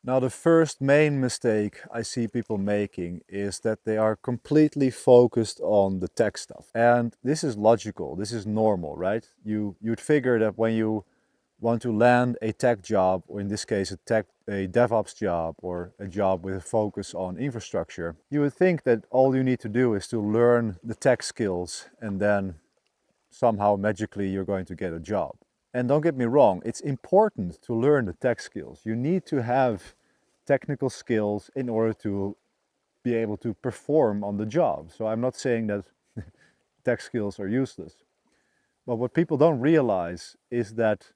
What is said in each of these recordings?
Now, the first main mistake I see people making is that they are completely focused on the tech stuff. And this is logical, this is normal, right? You'd figure that when you want to land a tech job, or in this case a DevOps job, or a job with a focus on infrastructure, you would think that all you need to do is to learn the tech skills and then somehow magically you're going to get a job. And don't get me wrong, it's important to learn the tech skills. You need to have technical skills in order to be able to perform on the job. So I'm not saying that tech skills are useless. But what people don't realize is that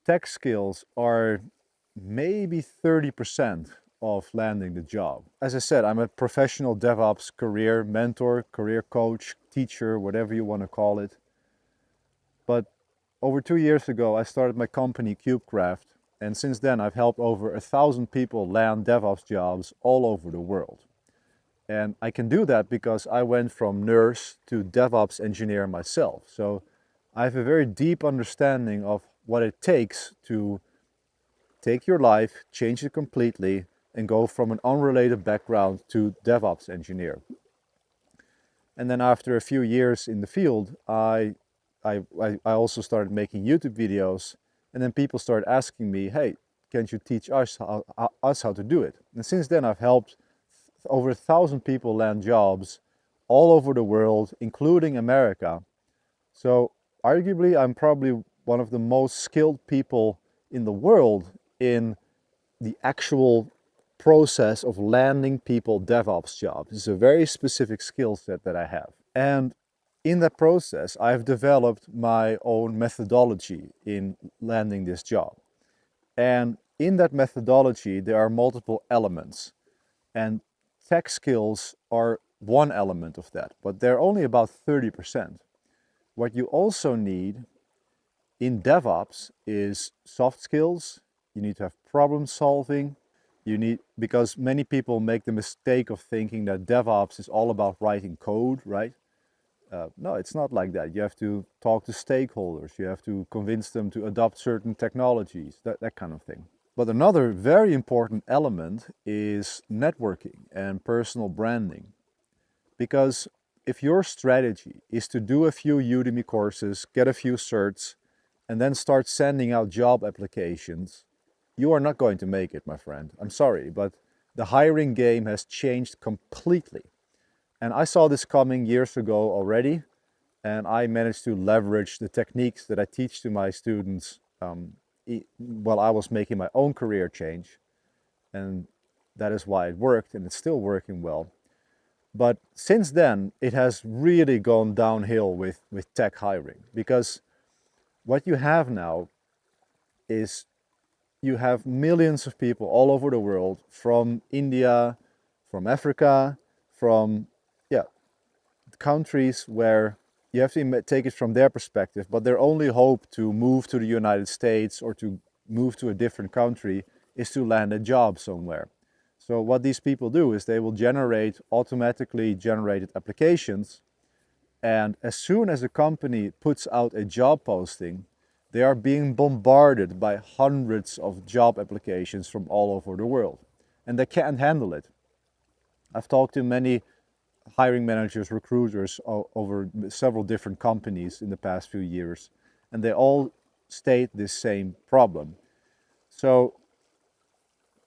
tech skills are maybe 30% of landing the job. As I said, I'm a professional DevOps career mentor, career coach, teacher, whatever you want to call it. But over 2 years ago, I started my company KubeCraft, and since then I've helped over 1,000 people land DevOps jobs all over the world. And I can do that because I went from nurse to DevOps engineer myself. So I have a very deep understanding of what it takes to take your life, change it completely, and go from an unrelated background to DevOps engineer. And then after a few years in the field, I also started making YouTube videos, and then people started asking me, hey, can't you teach us how to do it? And since then I've helped over 1,000 people land jobs all over the world, including America. So arguably I'm probably one of the most skilled people in the world in the actual process of landing people DevOps jobs. It's a very specific skill set that I have. And in that process, I've developed my own methodology in landing this job. And in that methodology, there are multiple elements. And tech skills are one element of that, but they're only about 30%. What you also need in DevOps is soft skills. You need to have problem solving. Because many people make the mistake of thinking that DevOps is all about writing code, right? No, it's not like that. You have to talk to stakeholders. You have to convince them to adopt certain technologies, that kind of thing. But another very important element is networking and personal branding. Because if your strategy is to do a few Udemy courses, get a few certs, and then start sending out job applications, you are not going to make it, my friend. I'm sorry, but the hiring game has changed completely. And I saw this coming years ago already, and I managed to leverage the techniques that I teach to my students while I was making my own career change. And that is why it worked, and it's still working well. But since then, it has really gone downhill with tech hiring, because what you have now is you have millions of people all over the world, from India, from Africa, from countries where you have to take it from their perspective, but their only hope to move to the United States or to move to a different country is to land a job somewhere. So what these people do is they will generate automatically generated applications, and as soon as a company puts out a job posting, they are being bombarded by hundreds of job applications from all over the world, and they can't handle it. I've talked to many hiring managers, recruiters over several different companies in the past few years, and they all state this same problem. So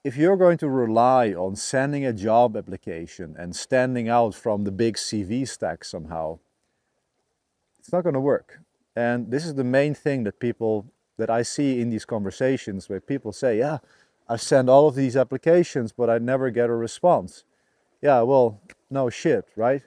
if you're going to rely on sending a job application and standing out from the big CV stack somehow, it's not going to work. And this is the main thing that I see in these conversations, where people say, yeah, I send all of these applications, but I never get a response. Yeah, well, no shit, right?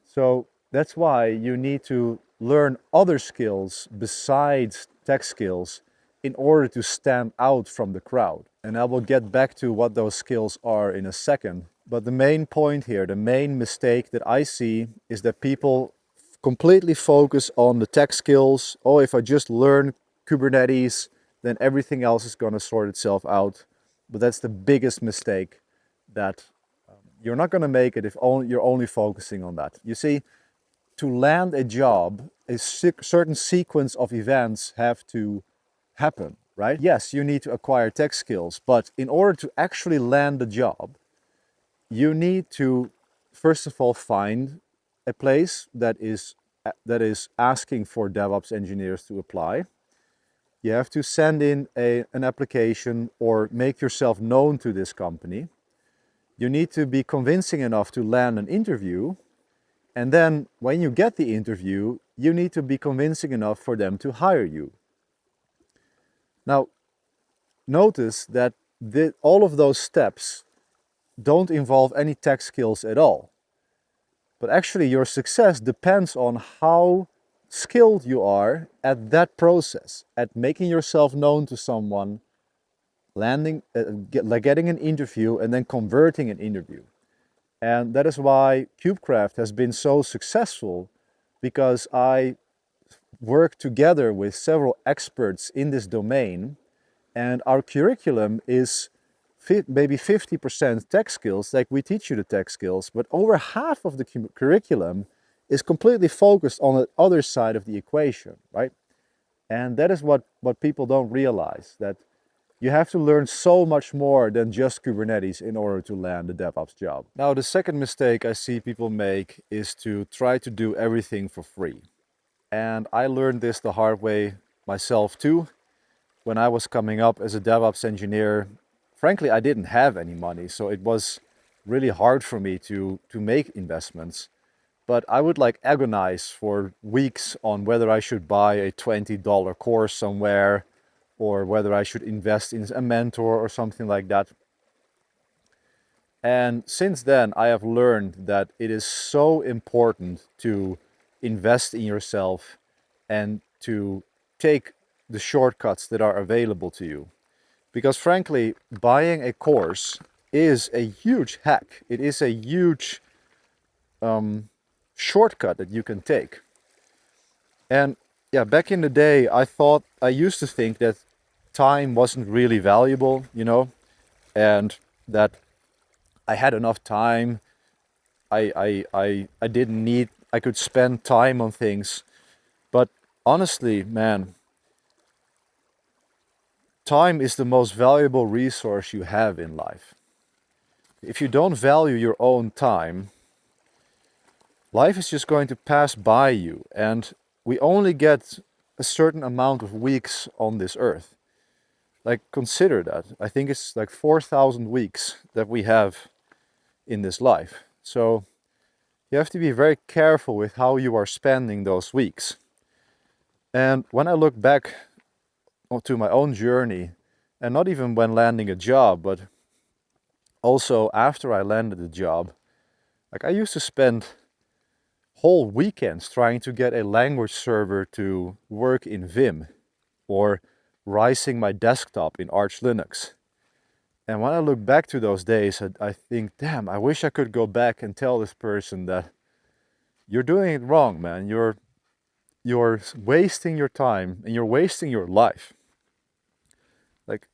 So that's why you need to learn other skills besides tech skills in order to stand out from the crowd. And I will get back to what those skills are in a second. But the main point here, the main mistake that I see, is that people completely focus on the tech skills. Oh, if I just learn Kubernetes, then everything else is going to sort itself out. But that's the biggest mistake, that you're not going to make it if you're only focusing on that. You see, to land a job, a certain sequence of events have to happen. right? Yes, you need to acquire tech skills, but in order to actually land the job, you need to, first of all, find a place that is asking for DevOps engineers to apply. You have to send in an application or make yourself known to this company. You need to be convincing enough to land an interview. And then when you get the interview, you need to be convincing enough for them to hire you. Now, notice that all of those steps don't involve any tech skills at all. But actually your success depends on how skilled you are at that process, at making yourself known to someone, landing, getting an interview, and then converting an interview. And that is why KubeCraft has been so successful, because I work together with several experts in this domain, and our curriculum is maybe 50% tech skills, like we teach you the tech skills, but over half of the curriculum is completely focused on the other side of the equation, right? And that is what people don't realize, that you have to learn so much more than just Kubernetes in order to land a DevOps job. Now, the second mistake I see people make is to try to do everything for free. And I learned this the hard way myself too. When I was coming up as a DevOps engineer, frankly, I didn't have any money, so it was really hard for me to make investments. But I would like agonize for weeks on whether I should buy a $20 course somewhere, or whether I should invest in a mentor or something like that. And since then, I have learned that it is so important to invest in yourself and to take the shortcuts that are available to you. Because frankly, buying a course is a huge hack. It is a huge shortcut that you can take. And yeah, back in the day, I used to think that time wasn't really valuable, you know, and that I had enough time. I didn't need, I could spend time on things. But honestly, man, time is the most valuable resource you have in life. If you don't value your own time, life is just going to pass by you, and we only get a certain amount of weeks on this earth. Like, consider that. I think it's like 4,000 weeks that we have in this life. So you have to be very careful with how you are spending those weeks. And when I look back to my own journey, and not even when landing a job, but also after I landed the job, like I used to spend whole weekends trying to get a language server to work in Vim, or rising my desktop in Arch Linux. And when I look back to those days, I think, damn, I wish I could go back and tell this person that you're doing it wrong, man. You're wasting your time and you're wasting your life. Like,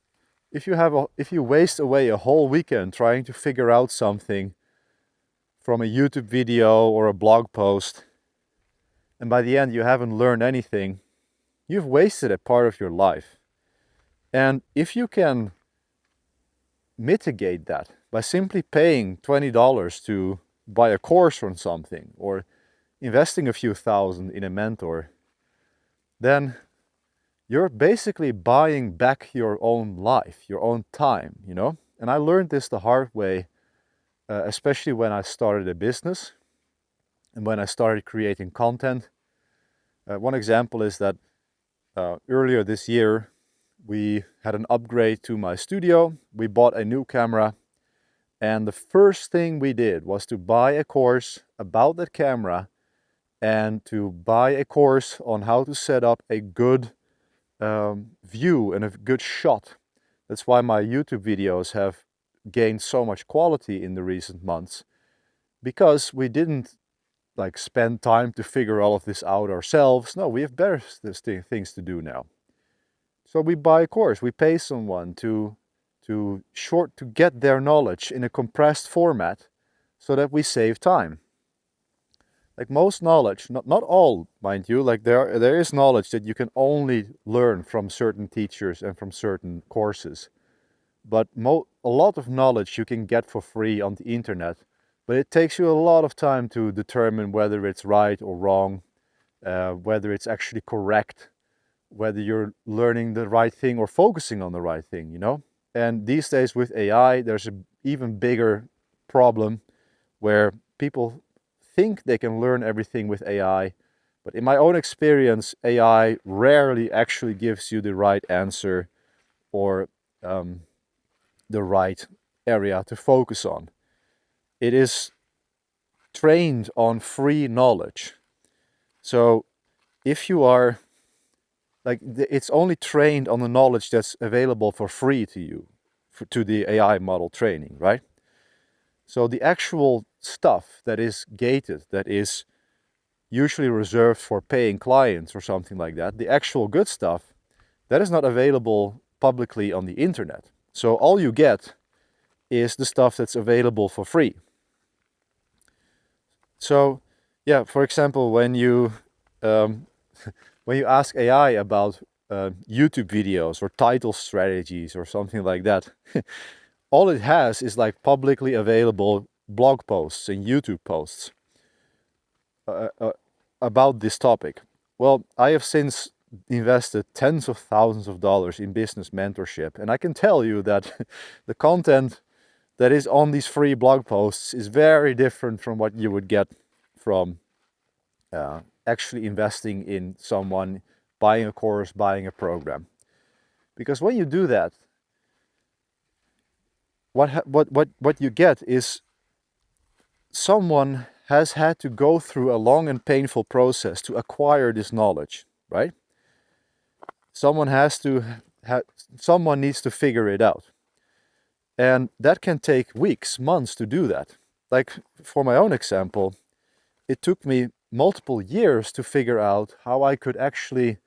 if you waste away a whole weekend trying to figure out something from a YouTube video or a blog post, and by the end you haven't learned anything, you've wasted a part of your life. And if you can mitigate that by simply paying $20 to buy a course on something, or investing a few thousand in a mentor, then you're basically buying back your own life, your own time, you know? And I learned this the hard way, especially when I started a business and when I started creating content. One example is that earlier this year, we had an upgrade to my studio. We bought a new camera, and the first thing we did was to buy a course about that camera and to buy a course on how to set up a good view and a good shot. That's why my YouTube videos have gained so much quality in the recent months, because we didn't like spend time to figure all of this out ourselves. No, we have better things to do now. So we buy a course, we pay someone to get their knowledge in a compressed format so that we save time. Like most knowledge, not all, mind you, like there is knowledge that you can only learn from certain teachers and from certain courses. But a lot of knowledge you can get for free on the internet, but it takes you a lot of time to determine whether it's right or wrong, whether it's actually correct, whether you're learning the right thing or focusing on the right thing, you know? And these days with AI, there's an even bigger problem where people think they can learn everything with AI. But in my own experience, AI rarely actually gives you the right answer or the right area to focus on. It is trained on free knowledge. So if you are like, it's only trained on the knowledge that's available for free to you, to the AI model training, right? So the actual stuff that is gated, that is usually reserved for paying clients or something like that, the actual good stuff, that is not available publicly on the internet. So all you get is the stuff that's available for free. So yeah, for example, when you ask AI about YouTube videos or title strategies or something like that, all it has is like publicly available blog posts and YouTube posts about this topic. Well, I have since invested tens of thousands of dollars in business mentorship, and I can tell you that the content that is on these free blog posts is very different from what you would get from actually investing in someone, buying a course, buying a program. Because when you do that, what you get is someone has had to go through a long and painful process to acquire this knowledge, right? Someone needs to figure it out. And that can take weeks, months to do that. Like for my own example, it took me multiple years to figure out how I could actually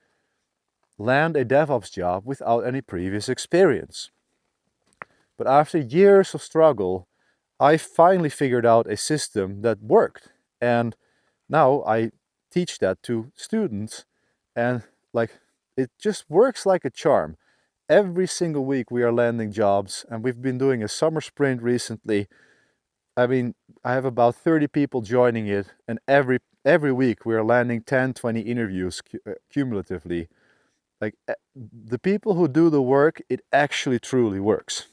land a DevOps job without any previous experience. But after years of struggle, I finally figured out a system that worked. And now I teach that to students, and like it just works like a charm. Every single week we are landing jobs, and we've been doing a summer sprint recently. I mean, I have about 30 people joining it, and every week we are landing 10, 20 interviews cumulatively. Like the people who do the work, it actually truly works.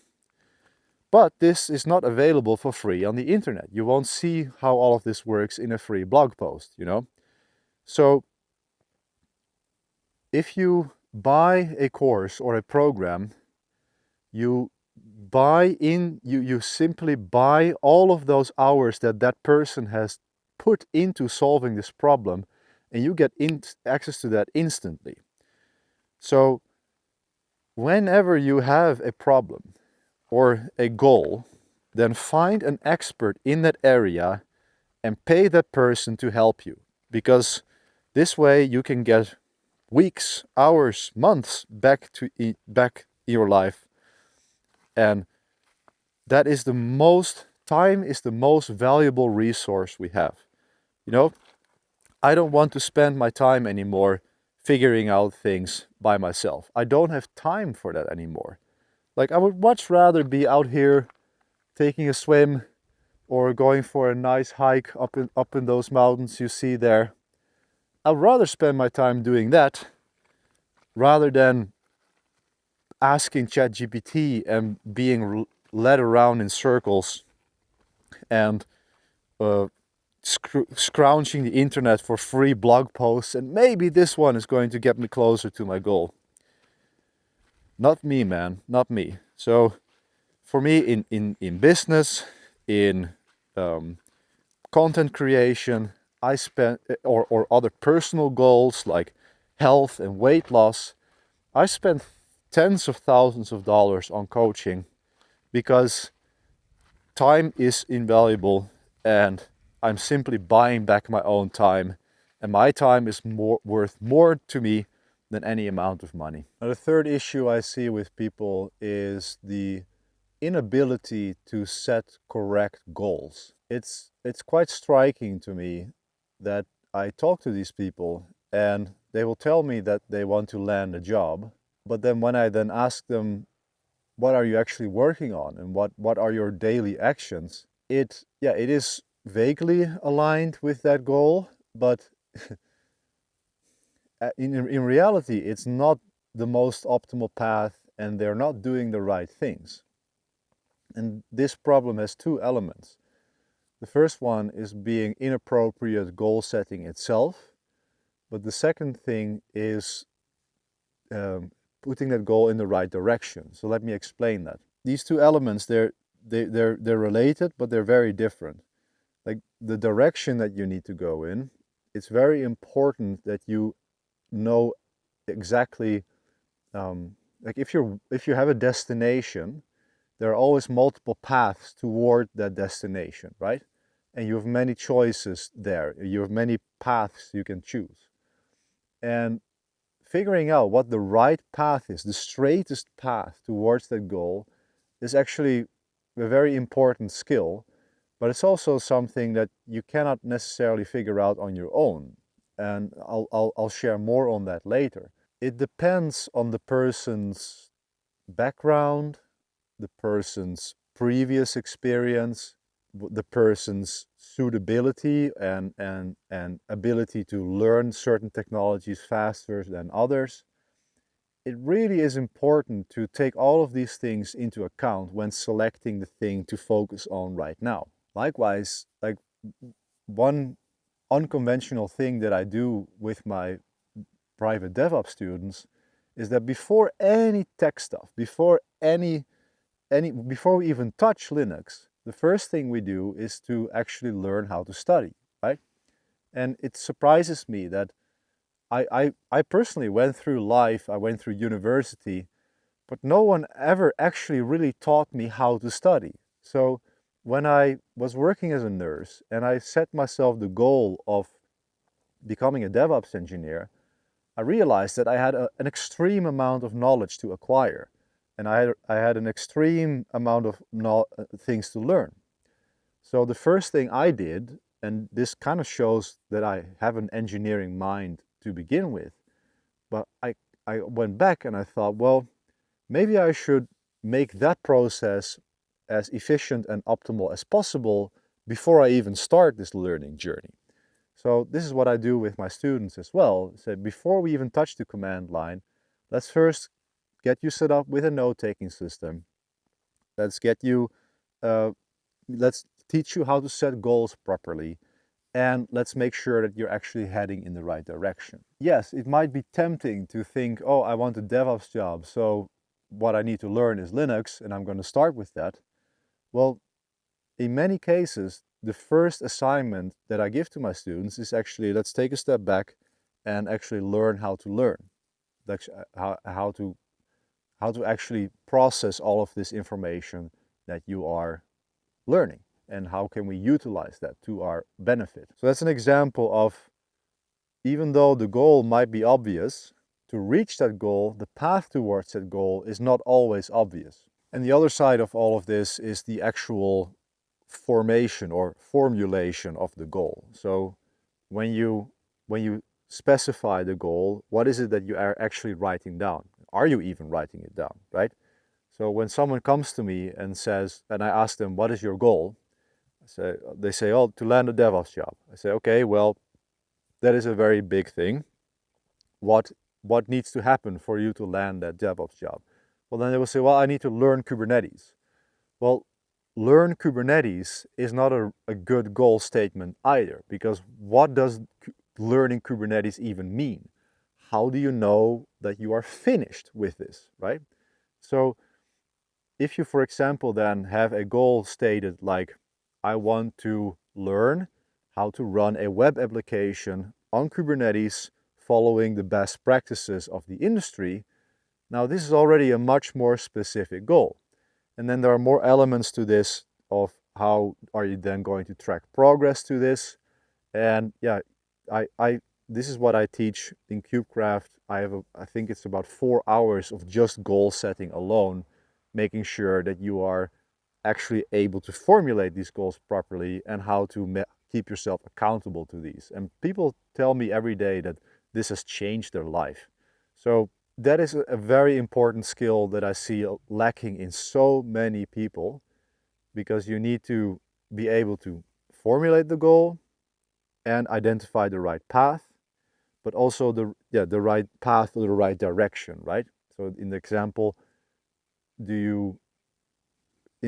But this is not available for free on the internet. You won't see how all of this works in a free blog post, you know? So if you buy a course or a program, you simply buy all of those hours that person has put into solving this problem, and you get access to that instantly. So whenever you have a problem or a goal, then find an expert in that area and pay that person to help you, because this way you can get weeks, hours, months back in your life. And that is time is the most valuable resource we have. You know, I don't want to spend my time anymore figuring out things by myself. I don't have time for that anymore. Like I would much rather be out here taking a swim or going for a nice hike up in those mountains you see there. I'd rather spend my time doing that rather than asking ChatGPT and being led around in circles and scrounging the internet for free blog posts, and maybe this one is going to get me closer to my goal. Not me, man, not me. So for me in business, in content creation, I spend, or other personal goals like health and weight loss, I spend tens of thousands of dollars on coaching because time is invaluable, and I'm simply buying back my own time, and my time is worth more to me than any amount of money. Now, the third issue I see with people is the inability to set correct goals. It's quite striking to me that I talk to these people and they will tell me that they want to land a job. But then when I then ask them, what are you actually working on and what are your daily actions? It is vaguely aligned with that goal, but in reality, it's not the most optimal path and they're not doing the right things. And this problem has two elements. The first one is being inappropriate goal setting itself, but the second thing is putting that goal in the right direction. So let me explain that. These two elements, they're related, but they're very different. Like the direction that you need to go in, it's very important that you know exactly, like if you have a destination, there are always multiple paths toward that destination, right? And you have many choices there. You have many paths you can choose. And figuring out what the right path is, the straightest path towards that goal, is actually a very important skill, but it's also something that you cannot necessarily figure out on your own. And I'll share more on that later. It depends on the person's background, the person's previous experience, the person's suitability and ability to learn certain technologies faster than others. It really is important to take all of these things into account when selecting the thing to focus on right now. Likewise, like one unconventional thing that I do with my private DevOps students is that before any tech stuff, before we even touch Linux, the first thing we do is to actually learn how to study, right? And it surprises me that I personally went through life, I went through university, but no one ever actually really taught me how to study. So when I was working as a nurse and I set myself the goal of becoming a DevOps engineer, I realized that I had an extreme amount of knowledge to acquire. And I had an extreme amount of things to learn. So the first thing I did, and this kind of shows that I have an engineering mind to begin with, but I went back and I thought, well, maybe I should make that process as efficient and optimal as possible before I even start this learning journey. So this is what I do with my students as well. So before we even touch the command line, let's first get you set up with a note-taking system. Let's teach you how to set goals properly. And let's make sure that you're actually heading in the right direction. Yes, it might be tempting to think, oh, I want a DevOps job, so what I need to learn is Linux, and I'm going to start with that. Well, in many cases, the first assignment that I give to my students is actually, let's take a step back and actually learn how to learn. How to actually process all of this information that you are learning, and how can we utilize that to our benefit. So that's an example of, even though the goal might be obvious, to reach that goal, the path towards that goal is not always obvious. And the other side of all of this is the actual formation or formulation of the goal. So when you specify the goal, what is it that you are actually writing down? Are you even writing it down, right? So when someone comes to me and says, and I ask them, what is your goal? They say, oh, to land a DevOps job. I say, okay, well, that is a very big thing. What needs to happen for you to land that DevOps job? Well, then they will say, well, I need to learn Kubernetes. Well, learn Kubernetes is not a good goal statement either, because what does learning Kubernetes even mean? How do you know that you are finished with this, right? So if you, for example, then have a goal stated like, I want to learn how to run a web application on Kubernetes following the best practices of the industry, now this is already a much more specific goal. And then there are more elements to this of how are you then going to track progress to this. And yeah, this is what I teach in KubeCraft. I think it's about 4 hours of just goal setting alone, making sure that you are actually able to formulate these goals properly and how to keep yourself accountable to these. And people tell me every day that this has changed their life. So that is a very important skill that I see lacking in so many people, because you need to be able to formulate the goal and identify the right path, but also the right path or the right direction, right? So in the example, in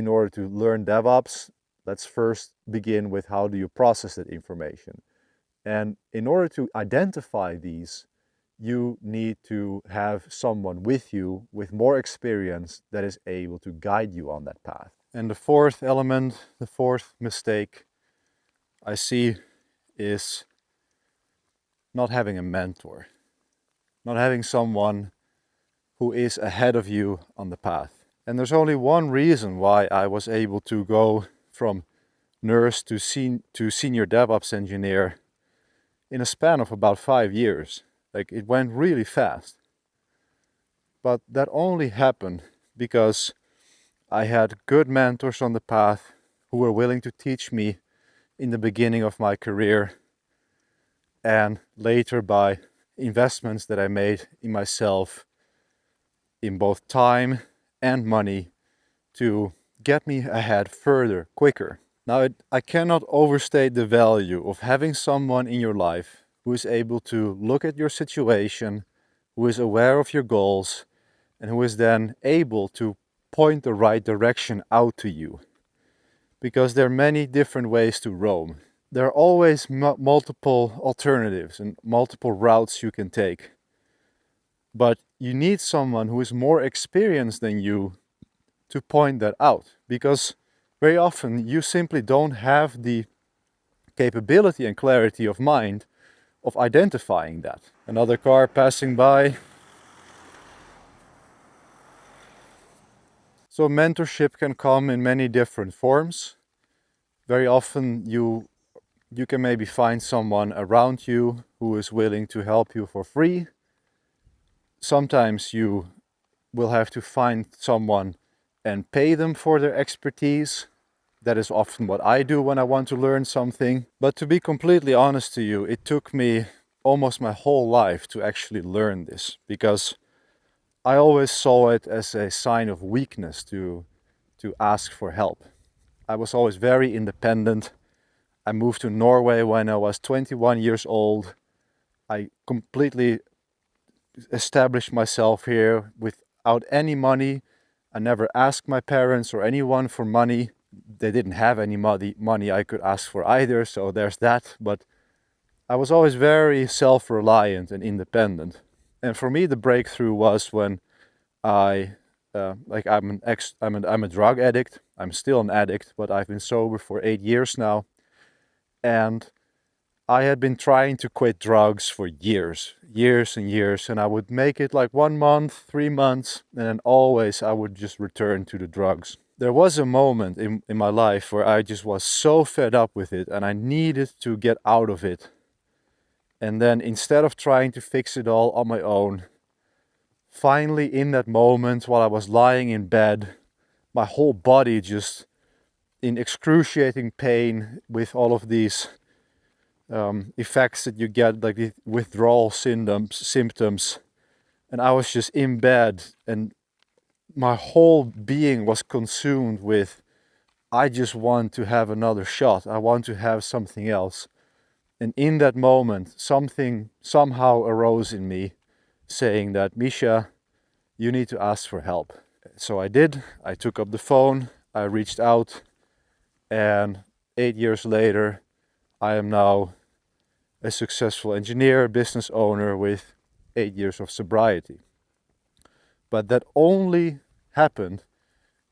order to learn DevOps, let's first begin with how do you process that information. And in order to identify these, you need to have someone with you with more experience that is able to guide you on that path. And the fourth element, the fourth mistake I see is not having a mentor, not having someone who is ahead of you on the path. And there's only one reason why I was able to go from nurse to senior DevOps engineer in a span of about 5 years. Like, it went really fast. But that only happened because I had good mentors on the path who were willing to teach me in the beginning of my career, and later by investments that I made in myself in both time and money to get me ahead further, quicker. Now, I cannot overstate the value of having someone in your life who is able to look at your situation, who is aware of your goals, and who is then able to point the right direction out to you. Because there are many different ways to roam. There are always multiple alternatives and multiple routes you can take. But you need someone who is more experienced than you to point that out. Because very often you simply don't have the capability and clarity of mind of identifying that. Another car passing by. So mentorship can come in many different forms. Very often you can maybe find someone around you who is willing to help you for free. Sometimes you will have to find someone and pay them for their expertise. That is often what I do when I want to learn something. But to be completely honest to you, it took me almost my whole life to actually learn this, because I always saw it as a sign of weakness to ask for help. I was always very independent. I moved to Norway when I was 21 years old. I completely established myself here without any money. I never asked my parents or anyone for money. They didn't have any money I could ask for either, so there's that. But I was always very self-reliant and independent. And for me, the breakthrough was when I'm a drug addict. I'm still an addict, but I've been sober for 8 years now. And I had been trying to quit drugs for years and years. And I would make it like 1 month, 3 months, and then always I would just return to the drugs. There was a moment in my life where I just was so fed up with it and I needed to get out of it. And then instead of trying to fix it all on my own, finally in that moment while I was lying in bed, my whole body just in excruciating pain with all of these effects that you get, like the withdrawal symptoms. And I was just in bed and my whole being was consumed with, I just want to have another shot. I want to have something else. And in that moment, something somehow arose in me saying that, Misha, you need to ask for help. So I did. I took up the phone. I reached out. And 8 years later, I am now a successful engineer, business owner with 8 years of sobriety. But that only happened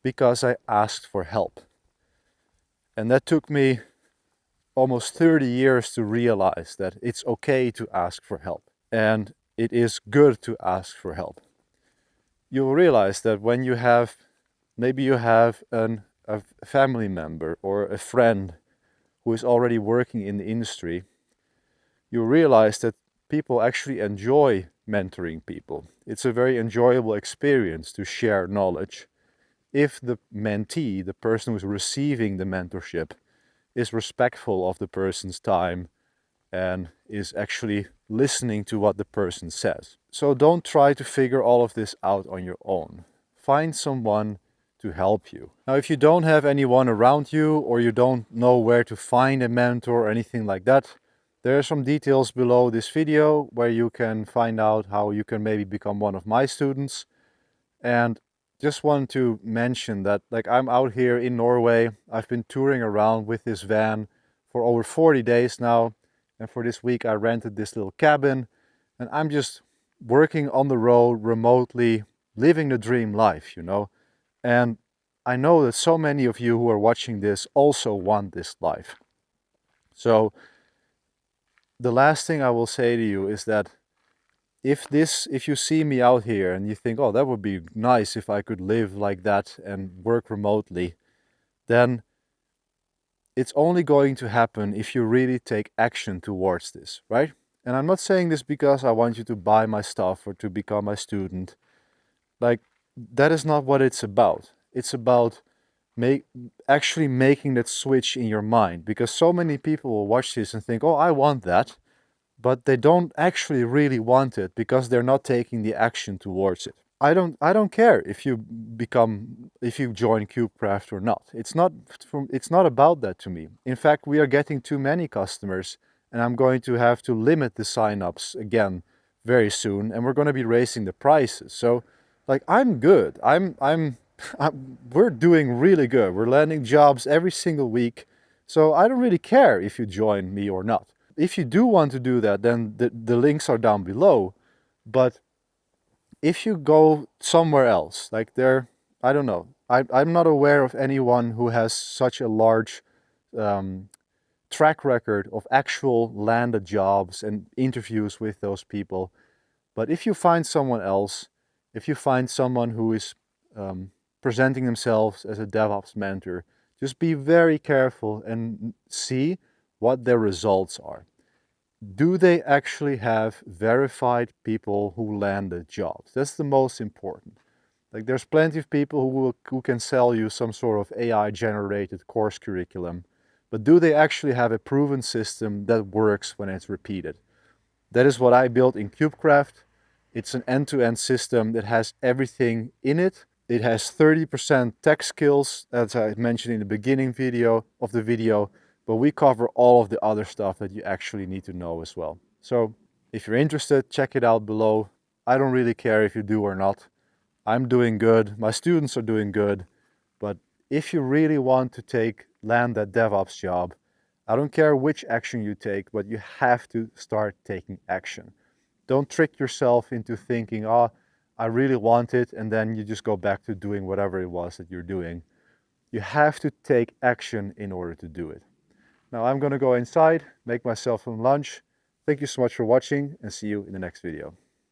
because I asked for help. And that took me almost 30 years to realize that it's okay to ask for help. And it is good to ask for help. You'll realize that when you have, maybe you have a family member or a friend who is already working in the industry, you realize that people actually enjoy mentoring people. It's a very enjoyable experience to share knowledge if the mentee, the person who's receiving the mentorship, is respectful of the person's time and is actually listening to what the person says. So don't try to figure all of this out on your own. Find someone to help you. Now, if you don't have anyone around you, or you don't know where to find a mentor or anything like that, there are some details below this video where you can find out how you can maybe become one of my students. And just want to mention that, like, I'm out here in Norway. I've been touring around with this van for over 40 days now. And for this week, I rented this little cabin, and I'm just working on the road remotely, living the dream life, you know. And I know that so many of you who are watching this also want this life. So the last thing I will say to you is that if you see me out here and you think, oh, that would be nice if I could live like that and work remotely, then it's only going to happen if you really take action towards this, right? And I'm not saying this because I want you to buy my stuff or to become my student. Like, that is not what it's about. It's about actually making that switch in your mind, because so many people will watch this and think, oh, I want that, but they don't actually really want it because they're not taking the action towards it. I don't care if you join KubeCraft or not. It's not about that to me. In fact, we are getting too many customers, and I'm going to have to limit the signups again very soon, and we're going to be raising the prices. So, like, I'm good. We're doing really good. We're landing jobs every single week. So I don't really care if you join me or not. If you do want to do that, then the links are down below. But if you go somewhere else, like I don't know, I'm not aware of anyone who has such a large track record of actual landed jobs and interviews with those people. But if you find someone else, if you find someone who is presenting themselves as a DevOps mentor, just be very careful and see what their results are. Do they actually have verified people who landed jobs? That's the most important. Like, there's plenty of people who can sell you some sort of AI-generated course curriculum, but do they actually have a proven system that works when it's repeated? That is what I built in KubeCraft. It's an end-to-end system that has everything in it. It has 30% tech skills, as I mentioned in the beginning of the video, but we cover all of the other stuff that you actually need to know as well. So if you're interested, check it out below. I don't really care if you do or not. I'm doing good. My students are doing good. But if you really want to land that DevOps job, I don't care which action you take, but you have to start taking action. Don't trick yourself into thinking, oh, I really want it, and then you just go back to doing whatever it was that you're doing. You have to take action in order to do it. Now I'm going to go inside, make myself some lunch. Thank you so much for watching, and see you in the next video.